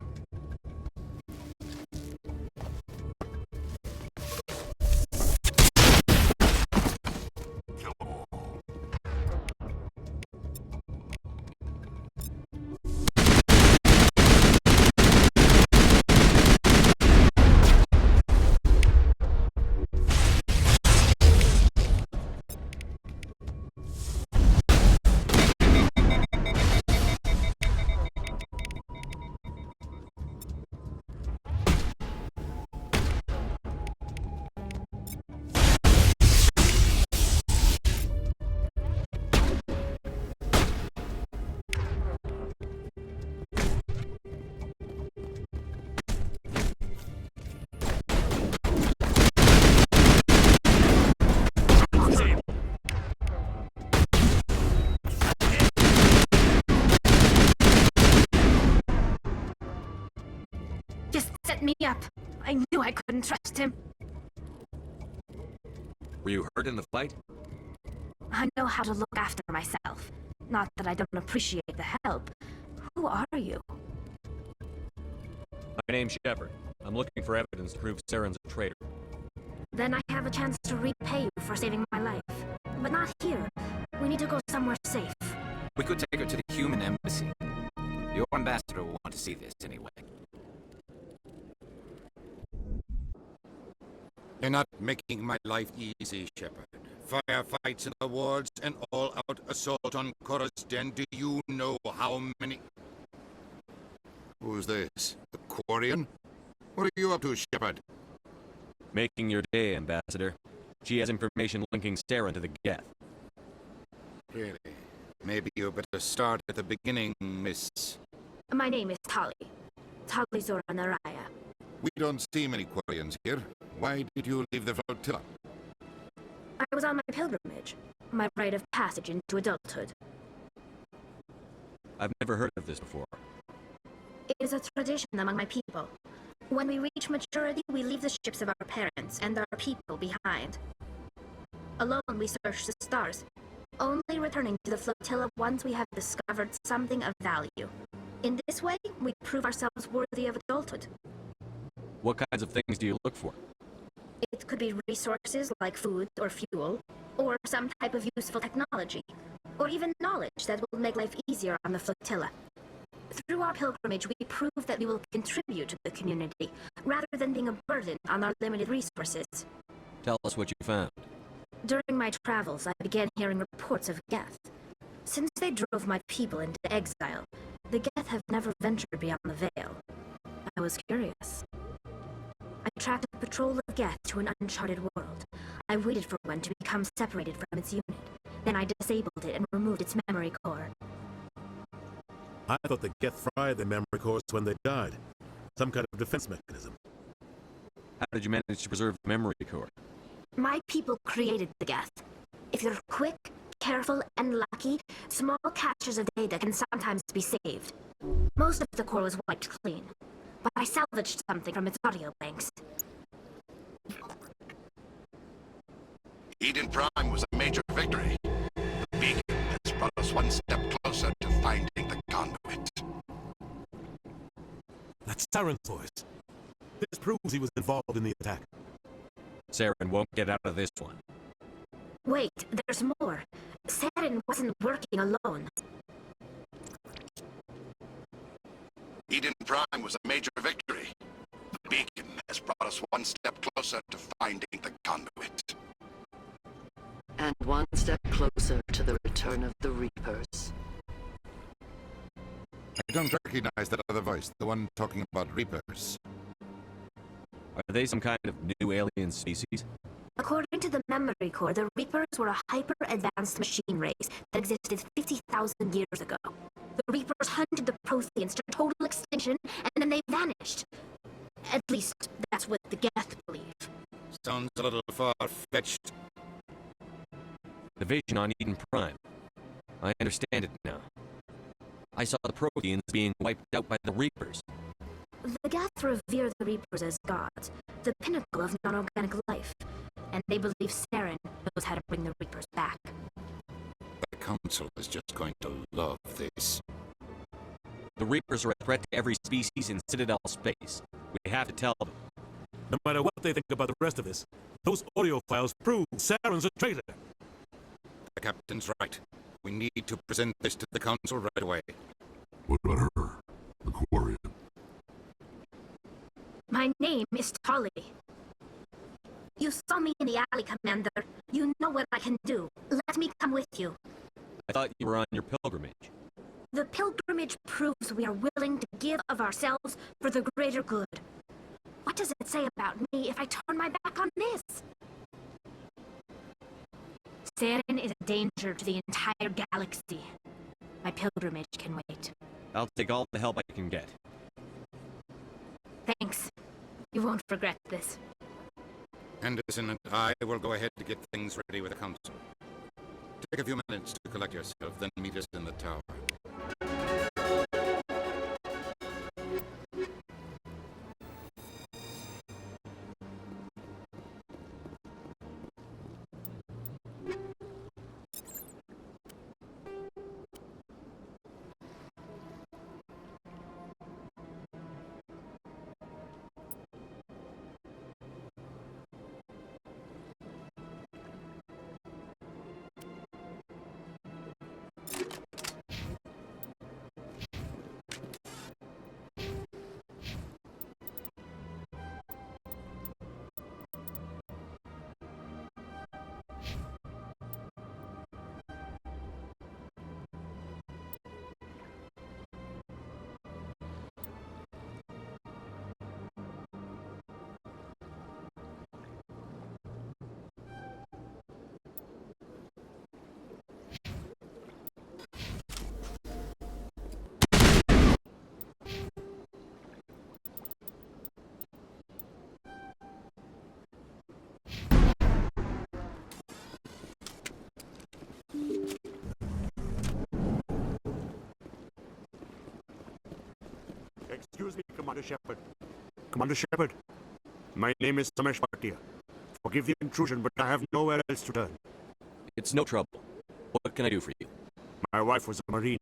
Me up. I knew I couldn't trust him. Were you hurt in the fight? I know how to look after myself. Not that I don't appreciate the help. Who are you? My name's Shepard. I'm looking for evidence to prove Saren's a traitor. Then I have a chance to repay you for saving my life. But not here. We need to go somewhere safe. We could take her to the human embassy. Your ambassador will want to see this anyway. You're not making my life easy, Shepard. Firefights in the wards, an all-out assault on Korra's den. Do you know how many... Who's this? The Quarian? What are you up to, Shepard? Making your day, Ambassador. She has information linking Saren to the Geth. Really? Maybe you better start at the beginning, Miss... My name is Tali. Tali Zora Naraya. We don't see many Quarians here. Why did you leave the flotilla? I was on my pilgrimage. My rite of passage into adulthood. I've never heard of this before. It is a tradition among my people. When we reach maturity, we leave the ships of our parents and our people behind. Alone, we search the stars, only returning to the flotilla once we have discovered something of value. In this way, we prove ourselves worthy of adulthood. What kinds of things do you look for? It could be resources like food or fuel, or some type of useful technology, or even knowledge that will make life easier on the flotilla. Through our pilgrimage, we prove that we will contribute to the community, rather than being a burden on our limited resources. Tell us what you found. During my travels, I began hearing reports of Geth. Since they drove my people into exile, the Geth have never ventured beyond the Veil. I was curious. I tracked a patrol of Geth to an uncharted world. I waited for one to become separated from its unit. Then I disabled it and removed its memory core. I thought the Geth fried their memory cores when they died. Some kind of defense mechanism. How did you manage to preserve the memory core? My people created the Geth. If you're quick, careful, and lucky, small caches of data can sometimes be saved. Most of the core was wiped clean, but I salvaged something from its audio banks. Eden Prime was a major victory. The beacon has brought us one step closer to finding the conduit. That's Saren's voice. This proves he was involved in the attack. Saren won't get out of this one. Wait, there's more. Saren wasn't working alone. Eden Prime was a major victory. The beacon has brought us one step closer to finding the conduit. And one step closer to the return of the Reapers. I don't recognize that other voice, the one talking about Reapers. Are they some kind of new alien species? According to the memory core, the Reapers were a hyper-advanced machine race that existed 50,000 years ago. The Reapers hunted the Protheans to total extinction, and then they vanished. At least, that's what the Geth believe. Sounds a little far-fetched. The vision on Eden Prime. I understand it now. I saw the Protheans being wiped out by the Reapers. The Geth revere the Reapers as gods, the pinnacle of non-organic life, and they believe Saren knows how to bring the Reapers back. The Council is just going to love this. The Reapers are a threat to every species in Citadel space. We have to tell them. No matter what they think about the rest of this, those audio files prove Saren's a traitor. The captain's right. We need to present this to the Council right away. What about her? The Quarian? My name is Tali. You saw me in the alley, Commander. You know what I can do. Let me come with you. I thought you were on your pilgrimage. The pilgrimage proves we are willing to give of ourselves for the greater good. What does it say about me if I turn my back on this? Saren is a danger to the entire galaxy. My pilgrimage can wait. I'll take all the help I can get. Thanks. You won't regret this. Anderson and I will go ahead to get things ready with the Council. Take a few minutes to collect yourself, then meet us in the tower. Excuse me, Commander Shepard. Commander Shepard, my name is Samesh Bhatia. Forgive the intrusion, but I have nowhere else to turn. It's no trouble. What can I do for you? My wife was a Marine.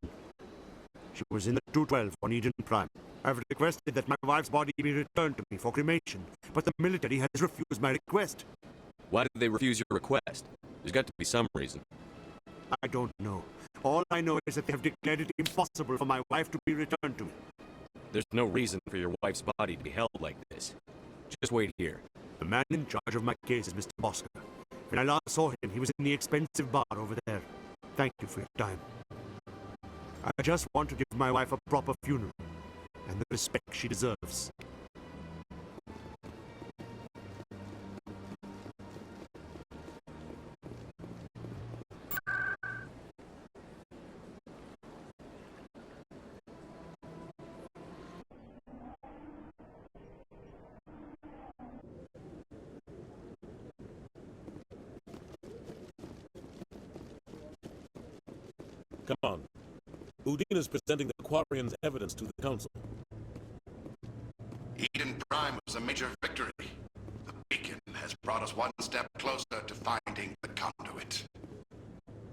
She was in the 212 on Eden Prime. I've requested that my wife's body be returned to me for cremation, but the military has refused my request. Why did they refuse your request? There's got to be some reason. I don't know. All I know is that they have declared it impossible for my wife to be returned to me. There's no reason for your wife's body to be held like this. Just wait here. The man in charge of my case is Mr. Bosca. When I last saw him, he was in the expensive bar over there. Thank you for your time. I just want to give my wife a proper funeral, and the respect she deserves. Come on. Udine is presenting the Quarian's evidence to the Council. Eden Prime was a major victory. The beacon has brought us one step closer to finding the conduit.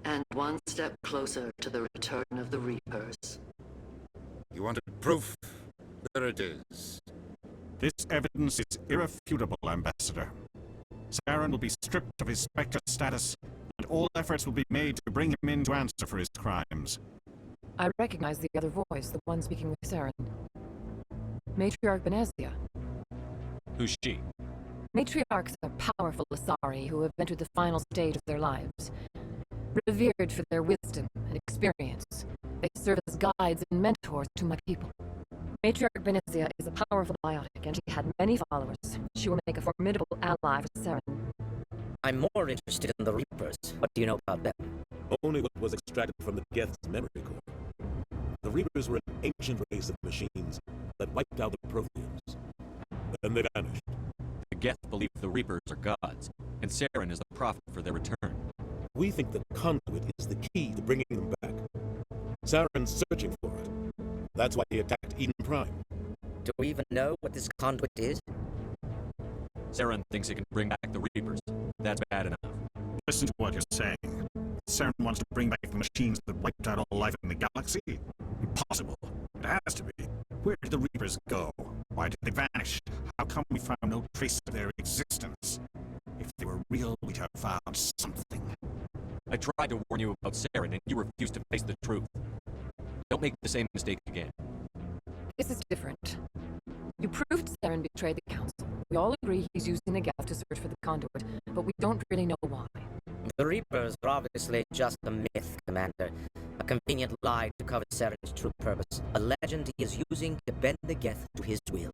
And one step closer to the return of the Reapers. You wanted proof? There it is. This evidence is irrefutable, Ambassador. Saren will be stripped of his Spectre status, and all efforts will be made to bring him in to answer for his crimes. I recognize the other voice, the one speaking with Saren. Matriarch Benezia. Who's she? Matriarchs are powerful Asari who have entered the final stage of their lives. Revered for their wisdom and experience, they serve as guides and mentors to my people. Matriarch Benezia is a powerful biotic, and she had many followers. She will make a formidable ally for Saren. I'm more interested in the Reapers. What do you know about them? Only what was extracted from the Geth's memory core. The Reapers were an ancient race of machines that wiped out the Protheans. Then they vanished. The Geth believe the Reapers are gods, and Saren is the prophet for their return. We think the conduit is the key to bringing them back. Saren's searching for it. That's why he attacked Eden Prime. Do we even know what this conduit is? Saren thinks it can bring back the Reapers. That's bad enough. Listen to what you're saying. Saren wants to bring back the machines that wiped out all life in the galaxy? Impossible. It has to be. Where did the Reapers go? Why did they vanish? How come we found no trace of their existence? If they were real, we'd have found something. I tried to warn you about Saren, and you refused to face the truth. Don't make the same mistake again. This is different. You proved Saren betrayed the Council. We all agree he's using the Geth to search for the conduit, but we don't really know why. The Reapers are obviously just a myth, Commander. A convenient lie to cover Saren's true purpose. A legend he is using to bend the Geth to his will.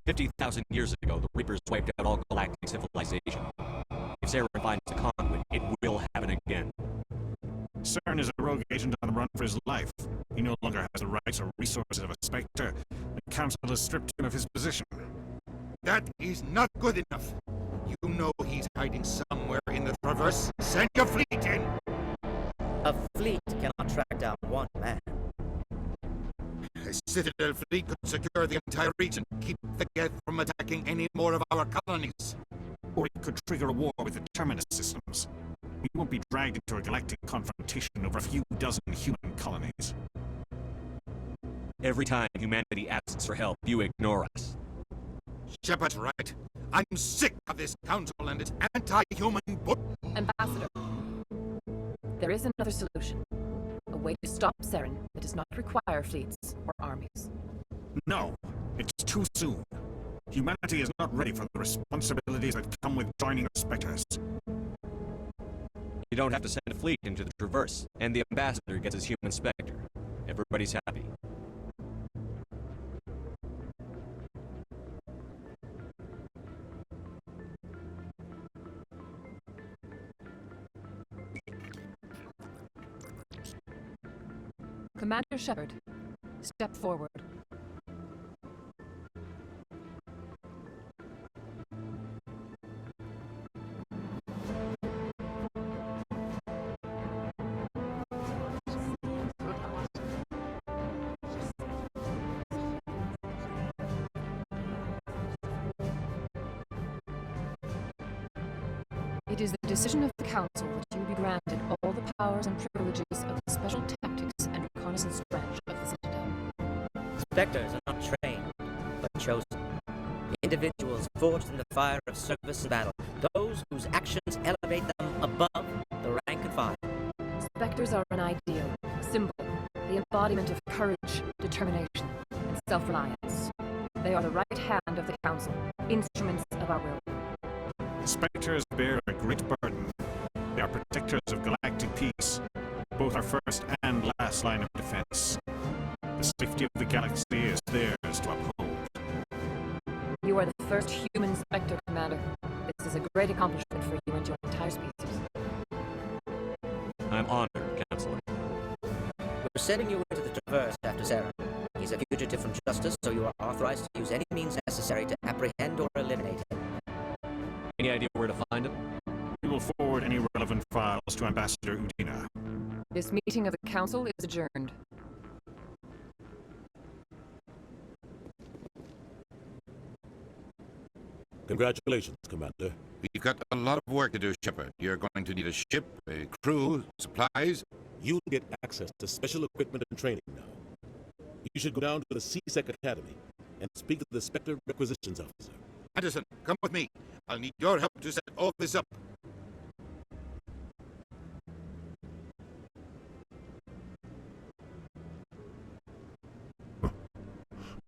50,000 years ago, the Reapers wiped out all galactic civilization. If Saren finds the conduit, it will happen again. Saren is a rogue agent on the run for his life. He no longer has the rights or resources of a Spectre. The Council has stripped him of his position. That is not good enough. You know he's hiding somewhere in the Traverse. Send your fleet in! A fleet cannot track down one man. A Citadel fleet could secure the entire region, keep the Geth from attacking any more of our colonies. Or it could trigger a war with the Terminus systems. We won't be dragged into a galactic confrontation over a few dozen human colonies. Every time humanity asks for help, you ignore us. Shepard's right. I'm sick of this council and its anti-human Ambassador, there is another solution. A way to stop Saren that does not require fleets or armies. No, it's too soon. Humanity is not ready for the responsibilities that come with joining the Spectres. You don't have to send a fleet into the Traverse, and the Ambassador gets his human Spectre. Everybody's happy. Commander Shepard, step forward. It is the decision of the Council that you be granted all the powers and privileges of the Special Tactics and Reconnaissance Branch of the Citadel. Spectres are not trained, but chosen. Individuals forged in the fire of service and battle. Those whose actions elevate them above the rank and file. Spectres are an ideal, symbol, the embodiment of courage, determination, and self-reliance. They are the right hand of the Council, instruments of our will. Spectres bear a great burden. They are protectors of galactic peace, both our first and last line of defense. The safety of the galaxy is theirs to uphold. You are the first human Spectre, Commander. This is a great accomplishment for you and your entire species. I'm honored, Counselor. We're sending you into the Traverse after Saren. He's a fugitive from justice, so you are authorized to use any means necessary to apprehend or eliminate him. Any idea where to find him? We will forward any relevant files to Ambassador Udina. This meeting of the Council is adjourned. Congratulations, Commander. We've got a lot of work to do, Shepard. You're going to need a ship, a crew, supplies. You'll get access to special equipment and training now. You should go down to the CSEC Academy and speak to the Spectre Requisitions Officer. Anderson, come with me. I'll need your help to set all this up.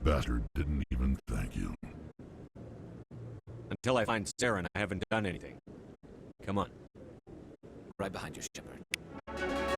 Bastard didn't even thank you. Until I find Saren, I haven't done anything. Come on. Right behind you, Shepard.